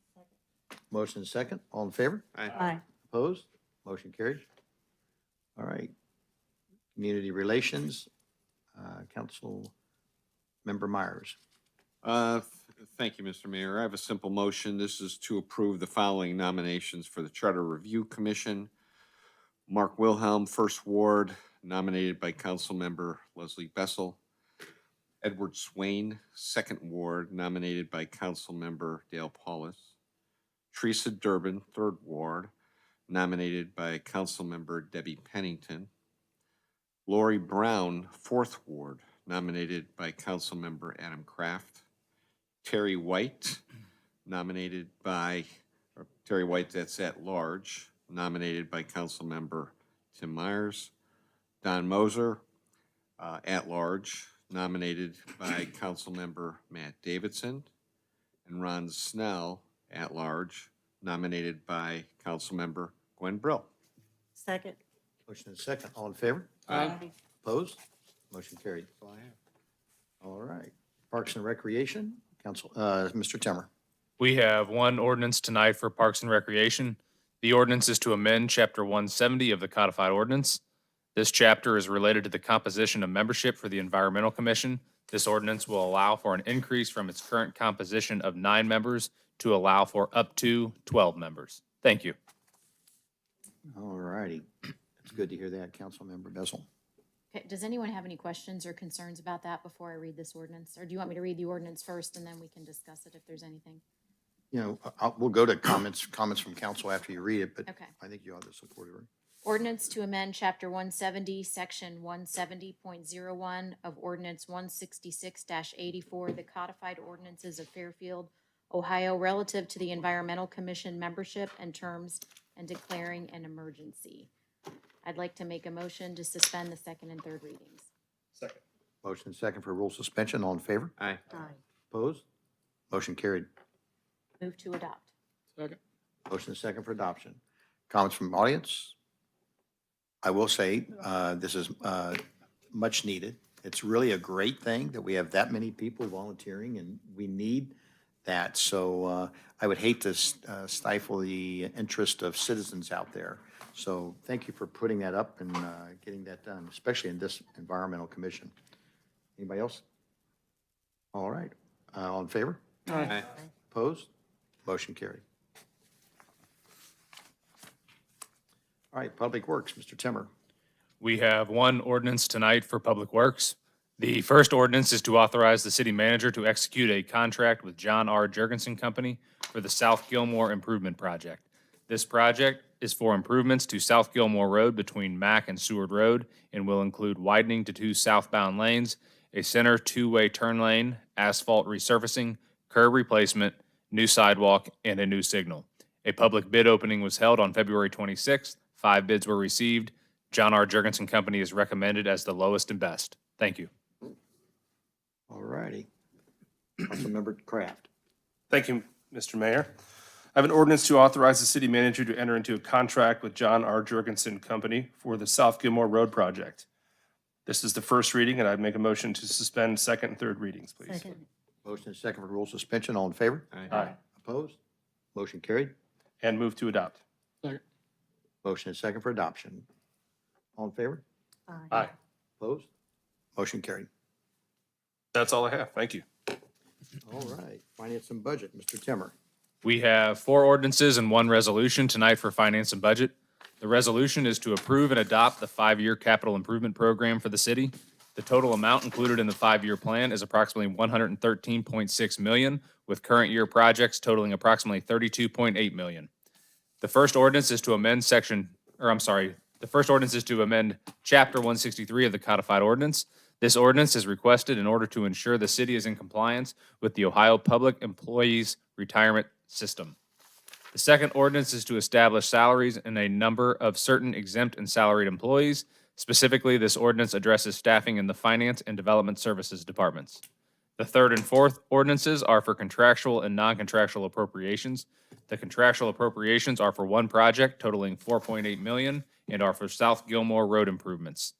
Motion is second. All in favor? Aye. Opposed? Motion carried. All right. Community Relations, Council Member Myers. Thank you, Mr. Mayor. I have a simple motion. This is to approve the following nominations for the Charter Review Commission. Mark Wilhelm, First Ward, nominated by Councilmember Leslie Bessel. Edward Swain, Second Ward, nominated by Councilmember Dale Paulus. Teresa Durbin, Third Ward, nominated by Councilmember Debbie Pennington. Lori Brown, Fourth Ward, nominated by Councilmember Adam Kraft. Terry White, nominated by, Terry White, that's at large, nominated by Councilmember Tim Myers. Don Moser, at large, nominated by Councilmember Matt Davidson. And Ron Snell, at large, nominated by Councilmember Gwen Brill. Second. Motion is second. All in favor? Aye. Opposed? Motion carried. All right. Parks and Recreation, Mr. Timmer. We have one ordinance tonight for Parks and Recreation. The ordinance is to amend Chapter 170 of the codified ordinance. This chapter is related to the composition of membership for the Environmental Commission. This ordinance will allow for an increase from its current composition of 9 members to allow for up to 12 members. Thank you. All righty. It's good to hear that, Councilmember Bessel. Okay, does anyone have any questions or concerns about that before I read this ordinance? Or do you want me to read the ordinance first and then we can discuss it if there's anything? You know, we'll go to comments from council after you read it, but Okay. I think you ought to support it. Right? Ordinance to amend Chapter 170, Section 170.01 of Ordinance 166-84, the codified ordinances of Fairfield, Ohio, relative to the Environmental Commission membership and terms and declaring an emergency. I'd like to make a motion to suspend the second and third readings. Second. Motion second for rule suspension. All in favor? Aye. Aye. Opposed? Motion carried. Move to adopt. Second. Motion second for adoption. Comments from audience? I will say, this is much needed. It's really a great thing that we have that many people volunteering, and we need that. So I would hate to stifle the interest of citizens out there. So thank you for putting that up and getting that done, especially in this environmental commission. Anybody else? All right. All in favor? Aye. Opposed? Motion carried. All right, Public Works, Mr. Timmer. We have one ordinance tonight for Public Works. The first ordinance is to authorize the city manager to execute a contract with John R. Jurgensen Company for the South Gilmore Improvement Project. This project is for improvements to South Gilmore Road between Mack and Seward Road and will include widening to 2 southbound lanes, a center 2-way turn lane, asphalt resurfacing, curb replacement, new sidewalk, and a new signal. A public bid opening was held on February 26th. 5 bids were received. John R. Jurgensen Company is recommended as the lowest and best. Thank you. All righty. Councilmember Kraft. Thank you, Mr. Mayor. I have an ordinance to authorize the city manager to enter into a contract with John R. Jurgensen Company for the South Gilmore Road project. This is the first reading, and I'd make a motion to suspend second and third readings, please. Second. Motion is second for rule suspension. All in favor? Aye. Opposed? Motion carried. And move to adopt. Second. Motion is second for adoption. All in favor? Aye. Opposed? Motion carried. That's all I have. Thank you. All right. Finance and Budget, Mr. Timmer. We have 4 ordinances and 1 resolution tonight for finance and budget. The resolution is to approve and adopt the 5-year capital improvement program for the city. The total amount included in the 5-year plan is approximately $113.6 million, with current year projects totaling approximately $32.8 million. The first ordinance is to amend Chapter 163 of the codified ordinance. This ordinance is requested in order to ensure the city is in compliance with the Ohio Public Employees Retirement System. The second ordinance is to establish salaries and a number of certain exempt and salaried employees. Specifically, this ordinance addresses staffing in the Finance and Development Services departments. The third and fourth ordinances are for contractual and non-contractual appropriations. The contractual appropriations are for one project totaling $4.8 million and are for South Gilmore Road improvements.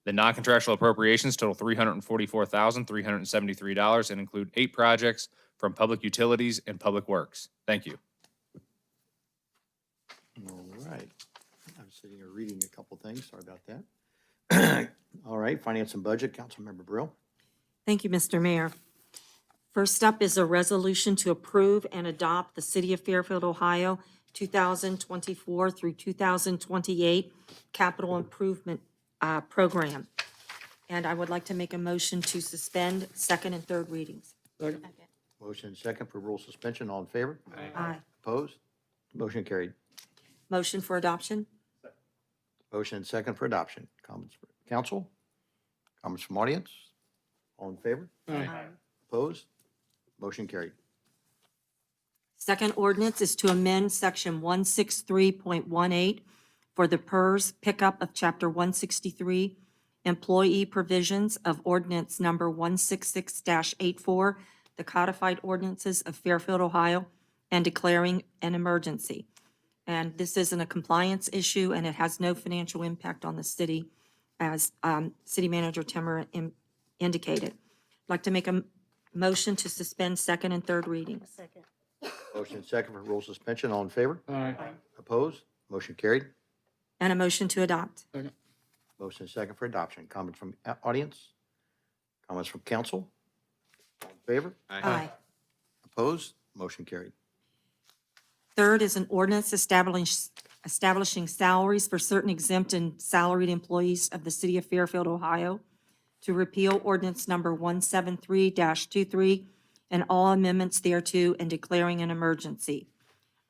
The non-contractual appropriations total $344,373 and include 8 projects from Public Utilities and Public Works. Thank you. All right. I'm sitting here reading a couple things. Sorry about that. All right, Finance and Budget, Councilmember Brill. Thank you, Mr. Mayor. First up is a resolution to approve and adopt the City of Fairfield, Ohio, 2024 through 2028 Capital Improvement Program. And I would like to make a motion to suspend second and third readings. Motion and second for rule suspension. All in favor? Aye. Opposed? Motion carried. Motion for adoption? Motion and second for adoption. Comments from council? Comments from audience? All in favor? Opposed? Motion carried. Second ordinance is to amend Section 163.18 for the PERS pickup of Chapter 163, employee provisions of ordinance number 166-84, the codified ordinances of Fairfield, Ohio, and declaring an emergency. And this isn't a compliance issue, and it has no financial impact on the city, as City Manager Timmer indicated. I'd like to make a motion to suspend second and third readings. Second. Motion and second for rule suspension. All in favor? Aye. Opposed? Motion carried. And a motion to adopt. Motion and second for adoption. Comments from audience? Comments from council? All in favor? Aye. Opposed? Motion carried. Third is an ordinance establishing salaries for certain exempt and salaried employees of the City of Fairfield, Ohio, to repeal ordinance number 173-23 and all amendments thereto and declaring an emergency.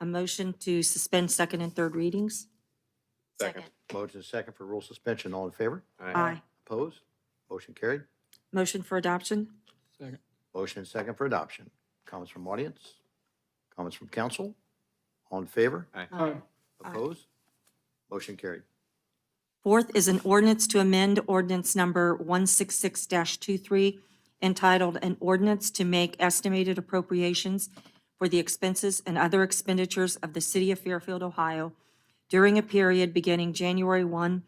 A motion to suspend second and third readings? Second. Motion and second for rule suspension. All in favor? Aye. Opposed? Motion carried. Motion for adoption? Motion and second for adoption. Comments from audience? Comments from council? All in favor? Aye. Opposed? Motion carried. Fourth is an ordinance to amend ordinance number 166-23 entitled An Ordinance to Make Estimated Appropriations for the Expenses and Other Expenditures of the City of Fairfield, Ohio during a period beginning January 1,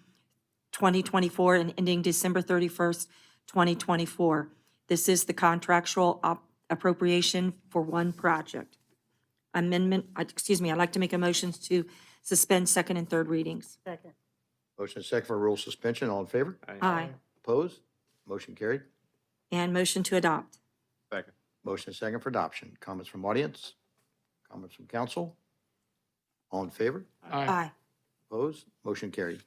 2024 and ending December 31st, 2024. This is the contractual appropriation for one project. I'd like to make a motion to suspend second and third readings. Second. Motion and second for rule suspension. All in favor? Aye. Opposed? Motion carried. And motion to adopt. Second. Motion and second for adoption. Comments from audience? Comments from council? All in favor? Aye. Opposed? Motion carried.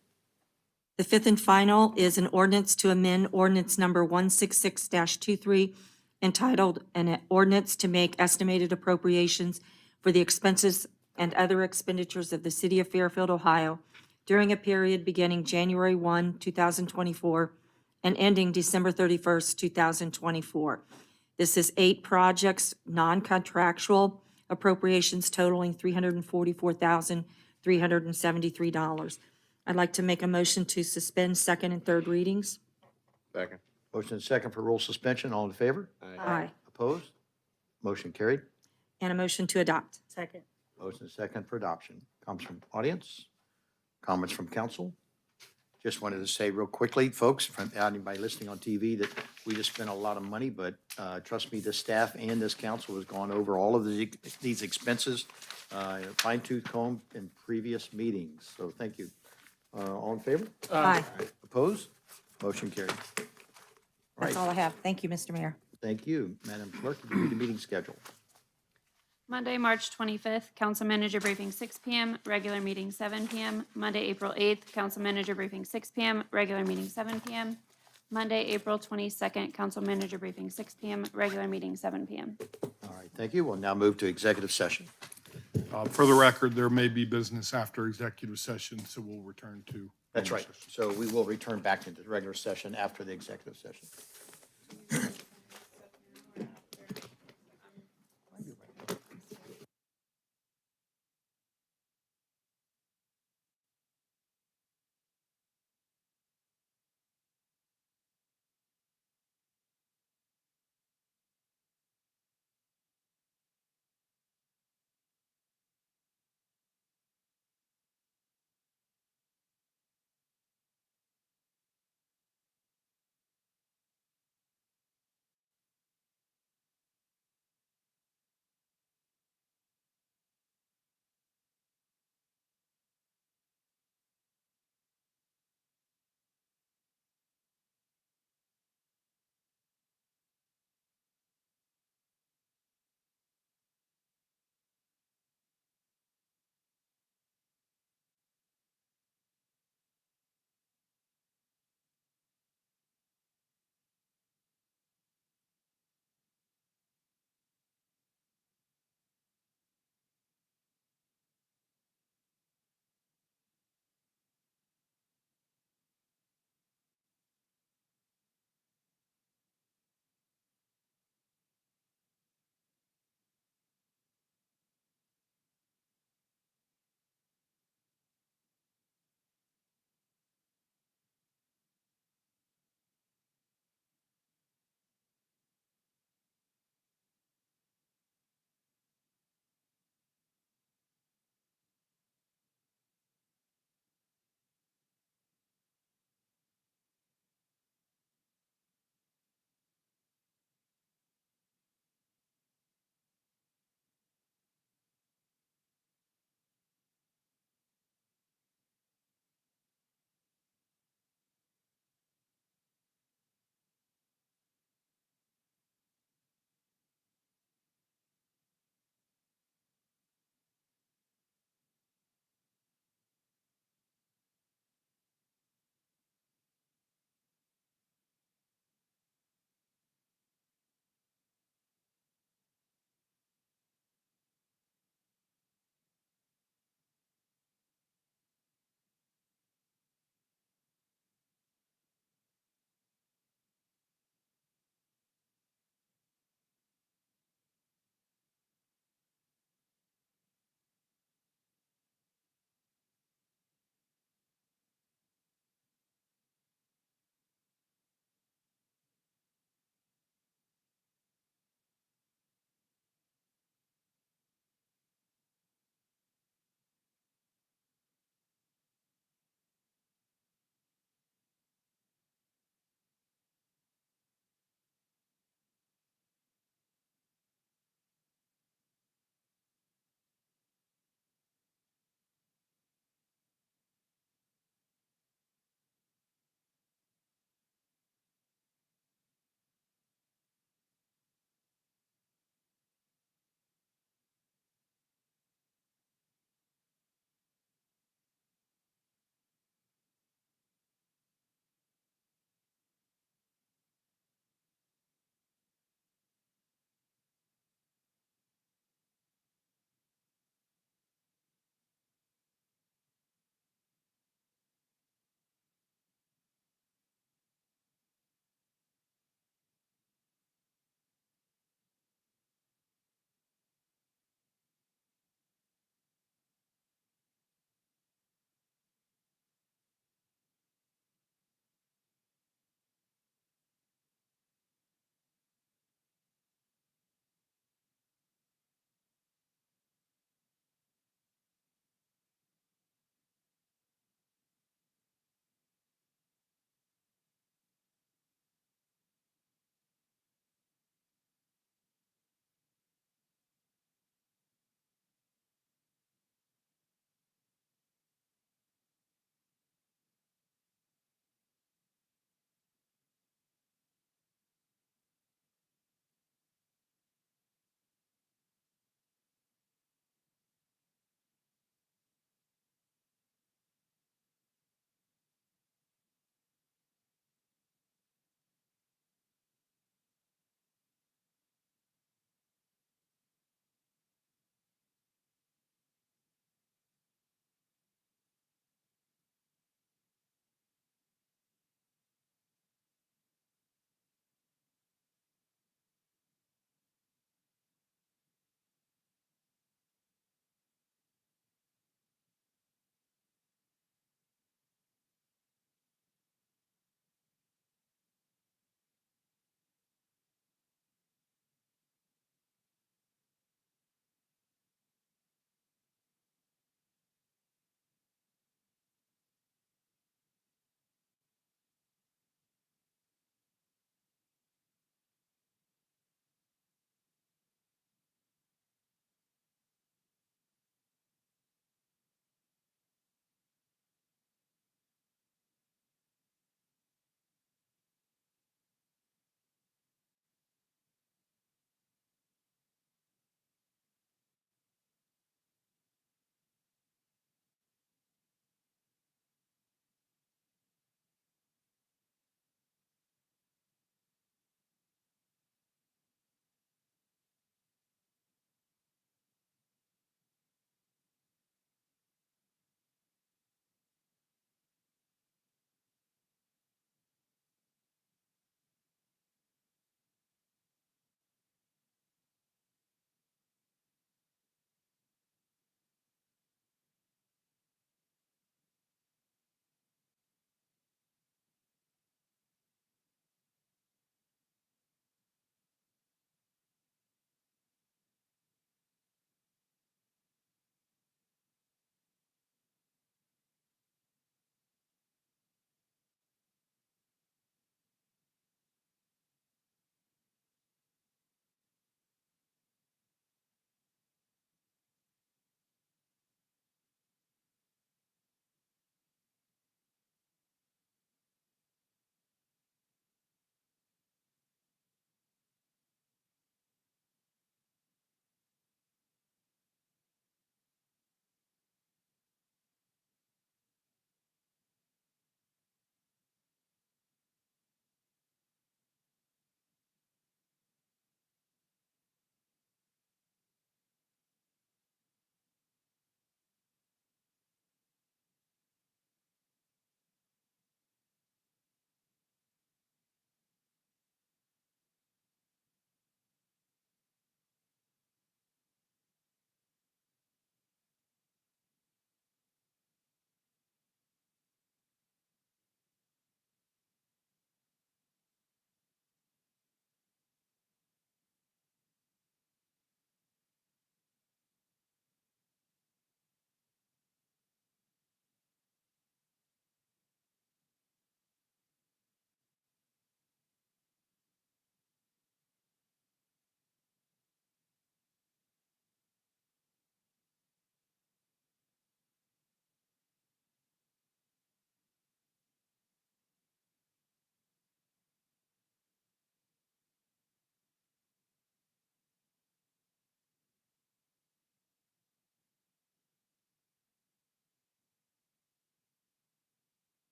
The fifth and final is an ordinance to amend ordinance number 166-23 entitled An Ordinance to Make Estimated Appropriations for the Expenses and Other Expenditures of the City of Fairfield, Ohio during a period beginning January 1, 2024 and ending December 31st, 2024. This is 8 projects, non-contractual appropriations totaling $344,373. I'd like to make a motion to suspend second and third readings. Second. Motion and second for rule suspension. All in favor? Aye. Opposed? Motion carried. And a motion to adopt. Second. Motion and second for adoption. Comments from audience? Comments from council? Just wanted to say real quickly, folks, from anybody listening on TV, that we just spent a lot of money, but trust me, this staff and this council has gone over all of these expenses, fine tooth comb in previous meetings. So thank you. All in favor? Aye. Opposed? Motion carried. That's all I have. Thank you, Mr. Mayor. Thank you. Madam Clerk, could you read the meeting schedule? Monday, March 25th, council manager briefing 6 PM, regular meeting 7 PM. Monday, April 8th, council manager briefing 6 PM, regular meeting 7 PM. Monday, April 22nd, council manager briefing 6 PM, regular meeting 7 PM. All right, thank you. We'll now move to executive session. For the record, there may be business after executive session, so we'll return to. That's right. So we will return back into the regular session after the executive session.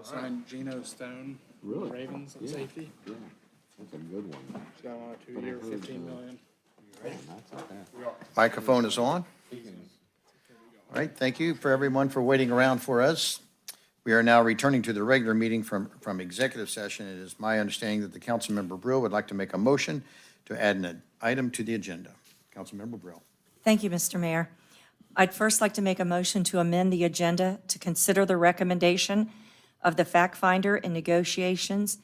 signed Geno Stone, Really? Ravens and Yeah. safety. Yeah, that's a good one. She's got on a 2-year, 15 million. That's not bad. Microphone is on. All right, thank you for everyone for waiting around for us. We are now returning to the regular meeting from executive session. It is my understanding that the Councilmember Brill would like to make a motion to add an item to the agenda. Councilmember Brill. Thank you, Mr. Mayor. I'd first like to make a motion to amend the agenda to consider the recommendation of the fact finder in negotiations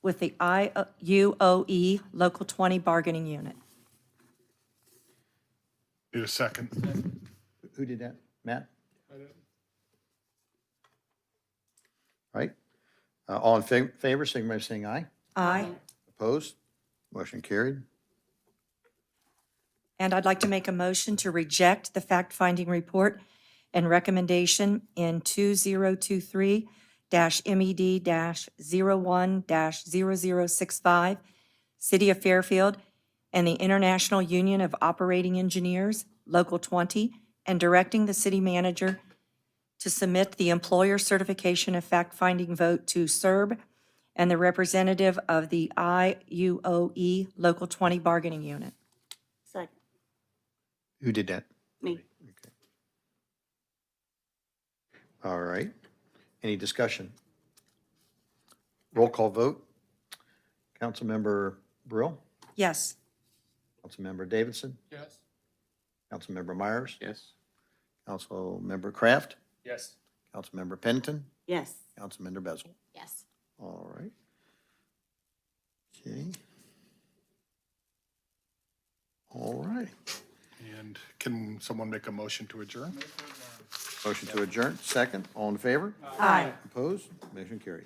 with the IUOE Local 20 bargaining unit. Need a second? Who did that? Matt? All right. All in favor, signify by saying aye. Aye. Opposed? Motion carried. And I'd like to make a motion to reject the fact-finding report and recommendation in 2023-MED-01-0065, City of Fairfield, and the International Union of Operating Engineers, Local 20, and directing the city manager to submit the employer certification of fact-finding vote to SERB and the representative of the IUOE Local 20 bargaining unit. Second. Who did that? Me. All right. Any discussion? Roll call vote. Councilmember Brill? Yes. Councilmember Davidson? Yes. Councilmember Myers? Yes. Councilmember Kraft? Yes. Councilmember Pennington? Yes. Councilmember Bezel? Yes. All right. Okay. All right. And can someone make a motion to adjourn? Motion to adjourn, second. All in favor? Aye. Opposed? Motion carried.